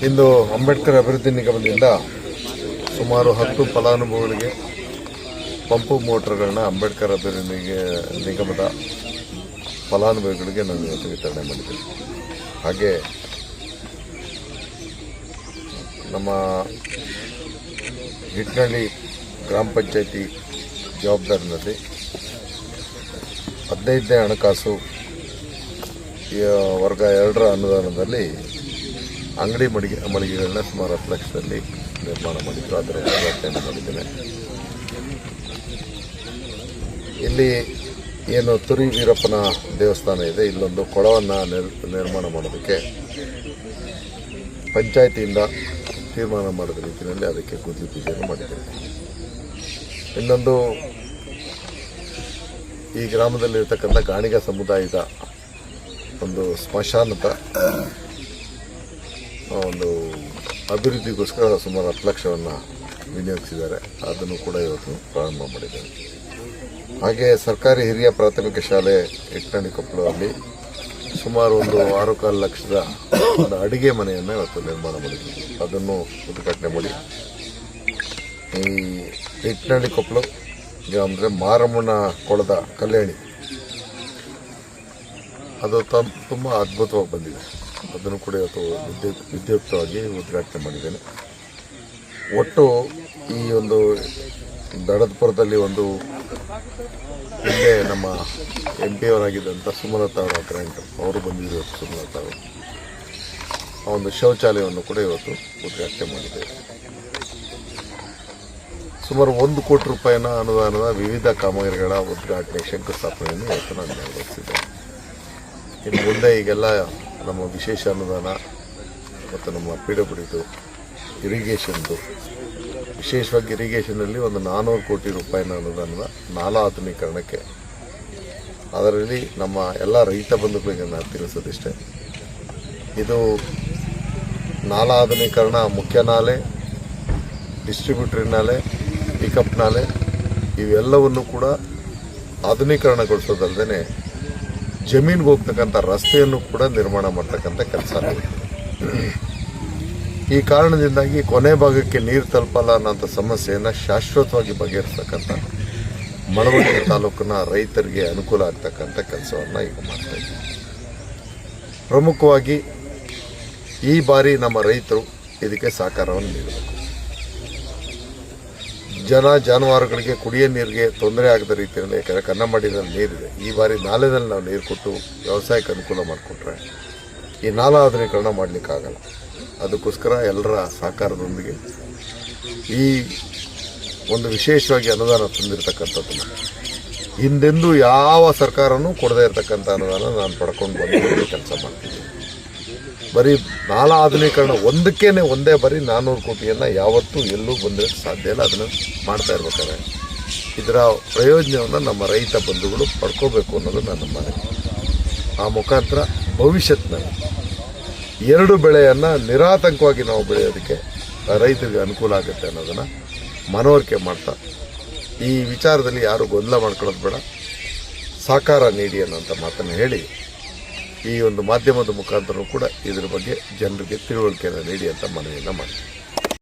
ಇಂದು ಅಂಬೇಡ್ಕರ್ ಅಭಿವೃದ್ಧಿ ನಿಗಮದಿಂದ ಸುಮಾರು 10 ಫಲಾನುಭವಿಗಳಿಗೆ ಪಂಪು ಮೋಟರ್ಗಳನ್ನ ಅಂಬೇಡ್ಕರ್ ಅಭಿವೃದ್ಧಿ ನಿಗಮದ ಫಲಾನುಭವಿಗಳಿಗೆ ನಾನು ಇವತ್ತು ವಿತರಣೆ ಮಾಡಿದ್ದೇನೆ. ಹಾಗೆ ನಮ್ಮ ಹಿಟ್ನಳ್ಳಿ ಗ್ರಾಮ ಪಂಚಾಯಿತಿ ಜವಾಬ್ದಾರಿನಲ್ಲಿ 15ನೇ ಹಣಕಾಸು ವರ್ಗ 2ರ ಅನುದಾನದಲ್ಲಿ ಅಂಗಡಿ ಮಳಿಗೆಗಳನ್ನ ಸುಮಾರು 10 ಲಕ್ಷದಲ್ಲಿ ನಿರ್ಮಾಣ ಮಾಡಿದ್ರು. ಅದರ ಉದ್ಘಾಟನೆ ಮಾಡಿದ್ದೇನೆ. ಇಲ್ಲಿ ಏನು ತುರಿ ವೀರಪ್ಪನ ದೇವಸ್ಥಾನ ಇದೆ, ಇಲ್ಲೊಂದು ಕೊಳವನ್ನು ನಿರ್ಮಾಣ ಮಾಡೋದಕ್ಕೆ ಪಂಚಾಯಿತಿಯಿಂದ ತೀರ್ಮಾನ ಮಾಡಿದ ರೀತಿಯಲ್ಲಿ ಅದಕ್ಕೆ ಗುದ್ಲಿ ಪೂಜೆಯನ್ನು ಮಾಡಿದ್ದೇನೆ. ಇನ್ನೊಂದು ಈ ಗ್ರಾಮದಲ್ಲಿರ್ತಕ್ಕಂಥ ಗಾಣಿಗ ಸಮುದಾಯದ ಒಂದು ಸ್ಮಶಾನದ ಒಂದು ಅಭಿವೃದ್ಧಿಗೋಸ್ಕರ ಸುಮಾರು 10 ಲಕ್ಷವನ್ನು ವಿನಿಯೋಗಿಸಿದ್ದಾರೆ. ಅದನ್ನು ಕೂಡ ಇವತ್ತು ಪ್ರಾರಂಭ ಮಾಡಿದ್ದೇವೆ. ಹಾಗೆ ಸರ್ಕಾರಿ ಹಿರಿಯ ಪ್ರಾಥಮಿಕ ಶಾಲೆ ಹಿಟ್ನಳ್ಳಿ ಕೊಪ್ಪಳದಲ್ಲಿ ಸುಮಾರು ಒಂದು 6.25 ಲಕ್ಷದ ಒಂದು ಅಡುಗೆ ಮನೆಯನ್ನು ಇವತ್ತು ನಿರ್ಮಾಣ ಮಾಡಿದ್ದೀವಿ. ಅದನ್ನು ಉದ್ಘಾಟನೆ ಮಾಡಿ ಈ ಹಿಟ್ನಳ್ಳಿ ಕೊಪ್ಪಳ ಅಂದರೆ ಮಾರಮ್ಮನ ಕೊಳದ ಕಲ್ಯಾಣಿ ಅದು ತುಂಬ ಅದ್ಭುತವಾಗಿ ಬಂದಿದೆ. ಅದನ್ನು ಕೂಡ ಇವತ್ತು ವಿದ್ಯುಕ್ತವಾಗಿ ಉದ್ಘಾಟನೆ ಮಾಡಿದ್ದೇನೆ. ಒಟ್ಟು ಈ ಒಂದು ದಡದಪುರದಲ್ಲಿ ಒಂದು ಹಿಂದೆ ನಮ್ಮ MP ಅವರಾಗಿದ್ದಂಥ ಸುಮಲತಾ ಅವರ ಗ್ರ್ಯಾಂಟ್ ಅವರು ಬಂದಿದ್ರು. ಸುಮಲತಾ ಅವರು ಆ ಒಂದು ಶೌಚಾಲಯವನ್ನು ಕೂಡ ಇವತ್ತು ಉದ್ಘಾಟನೆ ಮಾಡಿದ್ದೇವೆ. ಸುಮಾರು 1 ಕೋಟಿ ರೂಪಾಯಿನ ಅನುದಾನದ ವಿವಿಧ ಕಾಮಗಾರಿಗಳ ಉದ್ಘಾಟನೆ ಶಂಕುಸ್ಥಾಪನೆಯನ್ನು ಇವತ್ತು ನಾನು ನೆರವೇರಿಸಿದ್ದೇನೆ. ಇನ್ನು ಮುಂದೆ ಈಗೆಲ್ಲ ನಮ್ಮ ವಿಶೇಷ ಅನುದಾನ ಮತ್ತು ನಮ್ಮ PWD ಇರಿಗೇಷನ್ದು, ವಿಶೇಷವಾಗಿ ಇರಿಗೇಷನಲ್ಲಿ ಒಂದು 400 ಕೋಟಿ ರೂಪಾಯಿನ ಅನುದಾನದ ನಾಲಾ ಆಧುನೀಕರಣಕ್ಕೆ, ಅದರಲ್ಲಿ ನಮ್ಮ ಎಲ್ಲ ರೈತ ಬಂಧುಗಳಿಗೆ ನಾನು ತಿಳಿಸೋದಿಷ್ಟೇ, ಇದು ನಾಲಾ ಆಧುನೀಕರಣ ಮುಖ್ಯ ನಾಲೆ, ಡಿಸ್ಟ್ರಿಬ್ಯೂಟರಿ ನಾಲೆ, ಪಿಕಪ್ ನಾಲೆ ಇವೆಲ್ಲವನ್ನು ಕೂಡ ಆಧುನೀಕರಣಗೊಳಿಸೋದಲ್ಲದೆ ಜಮೀನಿಗೆ ಹೋಗ್ತಕ್ಕಂಥ ರಸ್ತೆಯನ್ನು ಕೂಡ ನಿರ್ಮಾಣ ಮಾಡ್ತಕ್ಕಂಥ ಕೆಲಸ ಆಗುತ್ತೆ. ಈ ಕಾರಣದಿಂದಾಗಿ ಕೊನೆ ಭಾಗಕ್ಕೆ ನೀರು ತಲುಪಲ್ಲ ಅನ್ನೋಂಥ ಸಮಸ್ಯೆಯನ್ನು ಶಾಶ್ವತವಾಗಿ ಬಗೆಹರಿಸ್ತಕ್ಕಂಥ ಮಳವಳ್ಳಿ ತಾಲೂಕಿನ ರೈತರಿಗೆ ಅನುಕೂಲ ಆಗ್ತಕ್ಕಂಥ ಕೆಲಸವನ್ನು ಈಗ ಮಾಡ್ತಾ ಇದ್ದೀವಿ. ಪ್ರಮುಖವಾಗಿ ಈ ಬಾರಿ ನಮ್ಮ ರೈತರು ಇದಕ್ಕೆ ಸಹಕಾರವನ್ನು ನೀಡಬೇಕು. ಜಾನುವಾರುಗಳಿಗೆ ಕುಡಿಯೋ ನೀರಿಗೆ ತೊಂದರೆ ಆಗದ ರೀತಿಯಲ್ಲಿ, ಯಾಕಂದರೆ ಕನ್ನಂಬಾಡಿನಲ್ಲಿ ನೀರಿದೆ, ಈ ಬಾರಿ ನಾಲೆದಲ್ಲಿ ನಾವು ನೀರು ಕೊಟ್ಟು ವ್ಯವಸಾಯಕ್ಕೆ ಅನುಕೂಲ ಮಾಡಿಕೊಟ್ರೆ ಈ ನಾಲಾ ಆಧುನೀಕರಣ ಮಾಡಲಿಕ್ಕಾಗಲ್ಲ. ಅದಕ್ಕೋಸ್ಕರ ಎಲ್ಲರ ಸಹಕಾರದೊಂದಿಗೆ ಈ ಒಂದು ವಿಶೇಷವಾಗಿ ಅನುದಾನ ತಂದಿರತಕ್ಕಂಥದ್ದನ್ನು ಹಿಂದೆಂದೂ ಯಾವ ಸರ್ಕಾರನೂ ಕೊಡದೇ ಇರತಕ್ಕಂಥ ಅನುದಾನ ನಾನು ಪಡ್ಕೊಂಡು ಬಂದು ಕೆಲಸ ಮಾಡ್ತೀನಿ. ಬರೀ ನಾಲಾ ಆಧುನೀಕರಣ ಒಂದೇ ಬರೀ 400 ಕೋಟಿಯನ್ನು ಯಾವತ್ತೂ ಎಲ್ಲೂ ಬಂದರೆ ಸಾಧ್ಯ ಇಲ್ಲ. ಅದನ್ನು ಮಾಡ್ತಾ ಇರ್ಬೇಕಾದ್ರೆ ಇದರ ಪ್ರಯೋಜನವನ್ನು ನಮ್ಮ ರೈತ ಬಂಧುಗಳು ಪಡ್ಕೋಬೇಕು ಅನ್ನೋದು ನನ್ನ ಮನೆ. ಆ ಮುಖಾಂತರ ಭವಿಷ್ಯತ್ನಲ್ಲಿ 2 ಬೆಳೆಯನ್ನು ನಿರಾತಂಕವಾಗಿ ನಾವು ಬೆಳೆಯೋದಕ್ಕೆ ರೈತರಿಗೆ ಅನುಕೂಲ ಆಗುತ್ತೆ ಅನ್ನೋದನ್ನು ಮನವರಿಕೆ ಮಾಡ್ತಾ, ಈ ವಿಚಾರದಲ್ಲಿ ಯಾರು ಗೊಂದಲ ಮಾಡ್ಕೊಳ್ಳೋದು ಬೇಡ, ಸಹಕಾರ ನೀಡಿ ಅನ್ನೋಂಥ ಮಾತನ್ನು ಹೇಳಿ ಈ ಒಂದು ಮಾಧ್ಯಮದ ಮುಖಾಂತರ ಕೂಡ ಇದರ ಬಗ್ಗೆ ಜನರಿಗೆ ತಿಳುವಳಿಕೆಯನ್ನು ನೀಡಿ ಅಂತ ಮನವಿಯನ್ನು ಮಾಡ್ತೀನಿ.